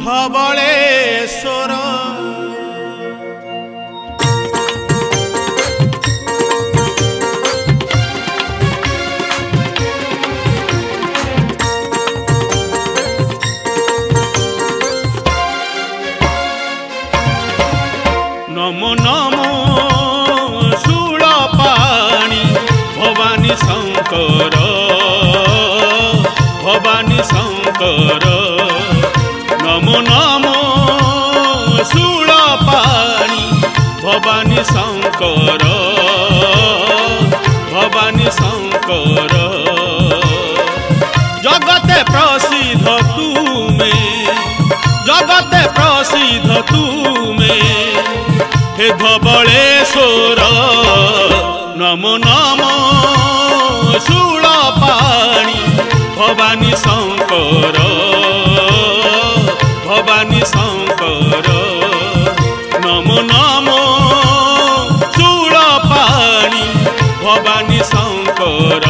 ଧବଳେଶ୍ୱର नमो नमो शूलपाणि भवानी शंकर भवानी शंकर नमो नमो शूलपाणि भवानी शंकर भवानी शंकर जगते प्रसिद्ध तुमे जगते प्रसिद्ध तुमे हे धबळेश्वर नमो नमो शूलपाणि भवानी शंकर भवानी शंकर नमो नमो शूलपाणि भवानी शंकर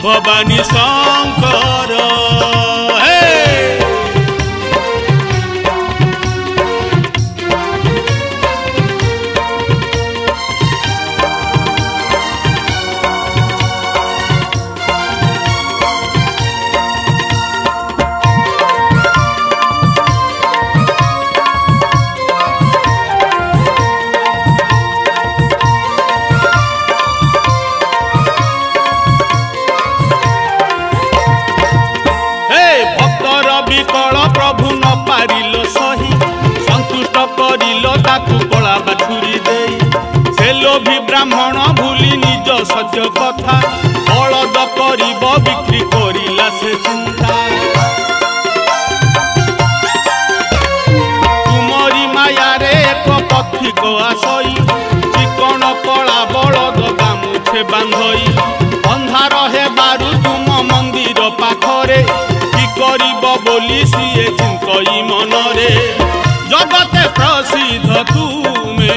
भवानी शंकर प्रभु न पारिल सही संतुष्ट करिल ताकू कला बाछुरी दे से लोभी ब्राह्मण भूली निज सत्य कथा बलद करिब बिक्री करिला से चिंता तुमरी माया रे एक पथिक आसई चिकन कला बलद गामुछे बांधई अंधार हे बारू तुम मंदिर पाखरे करिब बोली सीए चिंतई मनरे जगते प्रसिद्ध तुमे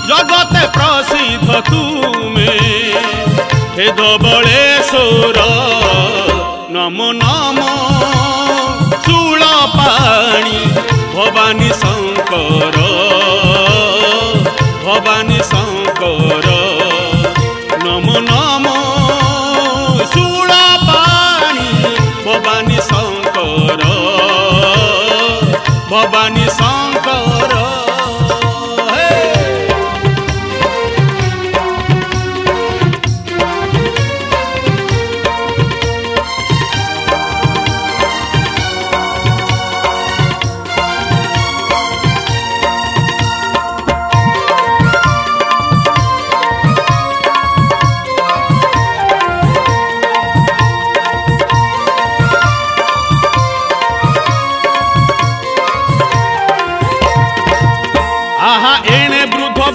जगते प्रसिद्ध तुमे हे धबळेश्वर नमो नमो शूलपाणि भवानी शंकर भवानी शंकर नमो नमो शूलपाणि भवानी शंकर भवानी शंकर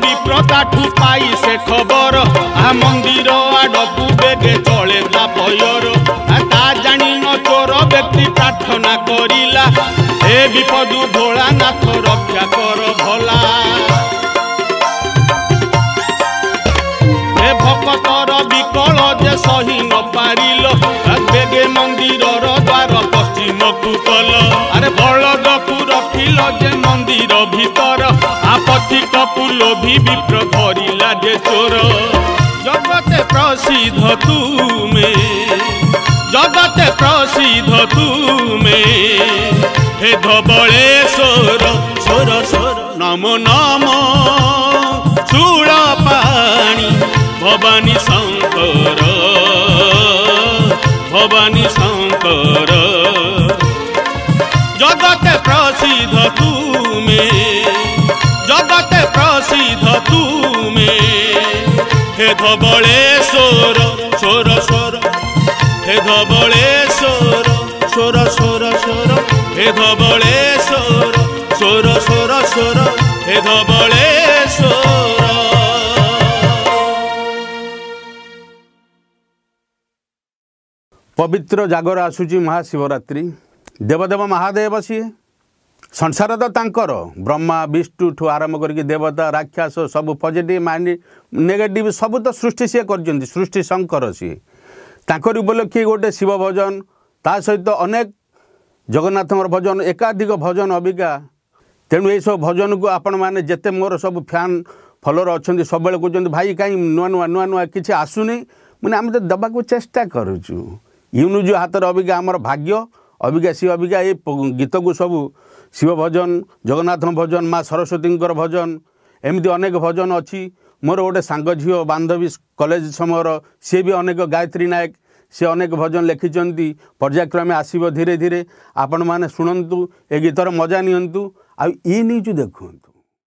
विप्रताठू पाई से खबर आ मंदिर आड़कू बेगे चले पयर ता जानी न चोर व्यक्ति प्रार्थना करिला हे विपदु भोलानाथ रक्षा कर भला हे भक्तर विकल जे सही न पारिल बेगे मंदिर द्वार पश्चिम कू कल अरे बलद कू रखिल जे मंदिर भीतर आपथिक लोभी विप्र धरिला जे चोर जगते प्रसिद्ध तुमे जगते प्रसिद्ध तुमे हे धबळेश्वर स्वर स्वर नमो नमो शूलपाणि भवानी शंकर भवानी शंकर जगते प्रसिद्ध तुमे जगते प्रसिद्ध तुमे हे धबळेश्वर स्वर स्वर हे धबळेश्वर स्वर स्वर स्वर हे धबळेश्वर स्वर स्वर स्वर हे धबळेश्वर पवित्र जागर आसूची महाशिवरात्रि देवदेव महादेव सी संसार तो तांकर ब्रह्मा विष्णु ठू आरंभ करके देवता राक्षस सब पॉजिटिव माइंड नेगेटिव सब तो सृष्टि सी कर सृष्टि शंकर सी तांकर उपलक्षे गोटे शिव भजन ता सहित अनेक जगन्नाथ भजन एकाधिक भजन अबिका तेणु ये सब भजन को आपण मैंने जिते मोर सब फैन फलोअर अच्छा सब कहते भाई कहीं नुआ नुआ नुआ नुआ किसी आसुनी मैंने आम तो दबा को चेष्टा करुचु यूनुज हाथ अबिका आमर भाग्य अबिका सी अबिका ये गीत को सब शिव भजन जगन्नाथ भजन माँ सरस्वती भजन एमती अनेक भजन अच्छी मोर गोटे सांग झील बांधवी कॉलेज समय सी भी अनेक गायत्री नायक से अनेक भजन लिखिं पर्यायक्रमे आसब धीरे धीरे आपण मैंने शुणु ए गीतर मजा नियंतु आ न्यूज देखु।